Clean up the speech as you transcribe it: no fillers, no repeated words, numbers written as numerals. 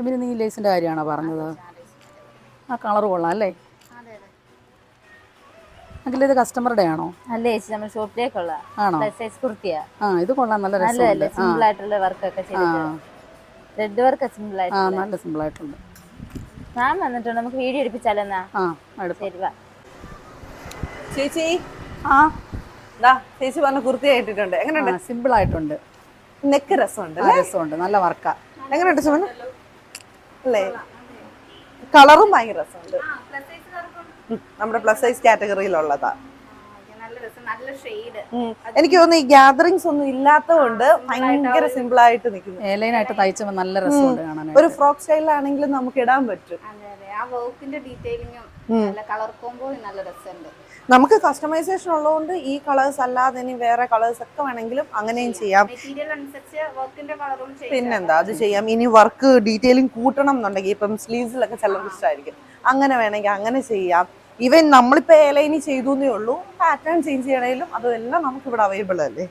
പിന്നെ നീ ലേസിൻ്റെ കാര്യമാണോ പറഞ്ഞത്? ആ കളർ കൊള്ളാം അല്ലേ? എങ്കിലും ഇത് കസ്റ്റമറുടെ ആണോ? അല്ല ചേച്ചി, നമ്മൾ ഷോപ്പിലേക്കുള്ള ആണോ? പ്ലസ് സൈസ് കുർത്തിയാ. ഇത് കൊള്ളാം, നല്ല രസമുണ്ട്. നല്ലതല്ലേ, സിമ്പിൾ ആയിട്ടുള്ള വർക്കൊക്കെ ചെയ്തിട്ട്. റെഡ് വർക്ക് സിമ്പിൾ ആയിട്ടുള്ള. നല്ല സിമ്പിളായിട്ടുണ്ട്. മാം വന്നിട്ടുണ്ട്, നമുക്ക് വീഡിയോ എടുപ്പിച്ചാലോ എന്നാ? ശരി വാ. ചേച്ചി ആ ചേച്ചി പറഞ്ഞ കുർത്തി ആയിട്ടുണ്ട്. എങ്ങനെയുണ്ട്? സിമ്പിൾ ആയിട്ടുണ്ട്. നെക്ക് രസമുണ്ട്, രസമുണ്ട്, നല്ല വർക്കാ. എങ്ങനെയുണ്ട് സുമന? അല്ലേ, കളറും ഭയങ്കര രസമുണ്ട്. നമ്മുടെ പ്ലസ് സൈസ് കാറ്റഗറിയിലുള്ളതാ. എനിക്ക് തോന്നുന്നു ഈ ഗ്യാതറിങ്സ് ഒന്നും ഇല്ലാത്തതുകൊണ്ട് ഭയങ്കര സിമ്പിൾ ആയിട്ട് നിൽക്കുന്നു. ഏലൈനായിട്ട് തയ്ച്ചപ്പോൾ നല്ല രസമുണ്ട് കാണാൻ. ഒരു ഫ്രോക്ക് സ്റ്റൈലാണെങ്കിലും നമുക്ക് ഇടാൻ പറ്റും. നമുക്ക് കസ്റ്റമൈസേഷൻ ഉള്ളതുകൊണ്ട് ഈ കളേഴ്സ് അല്ലാതെ ഇനി വേറെ കളേഴ്സ് ഒക്കെ വേണമെങ്കിലും അങ്ങനെയും ചെയ്യാം. പിന്നെന്താ, അത് ചെയ്യാം. ഇനി വർക്ക് ഡീറ്റെയിലിംഗ് കൂട്ടണം എന്നുണ്ടെങ്കിൽ ഇപ്പം സ്ലീവ്സിലൊക്കെ ചിലർക്ക് ഇഷ്ടമായിരിക്കും, അങ്ങനെ വേണമെങ്കിൽ അങ്ങനെ ചെയ്യാം. ഈവൻ നമ്മളിപ്പോൾ എലൈനി ചെയ്തു എന്നേ ഉള്ളൂ, പാറ്റേൺ ചേഞ്ച് ചെയ്യണേലും അതെല്ലാം നമുക്ക് ഇവിടെ അവൈലബിൾ അല്ലേ.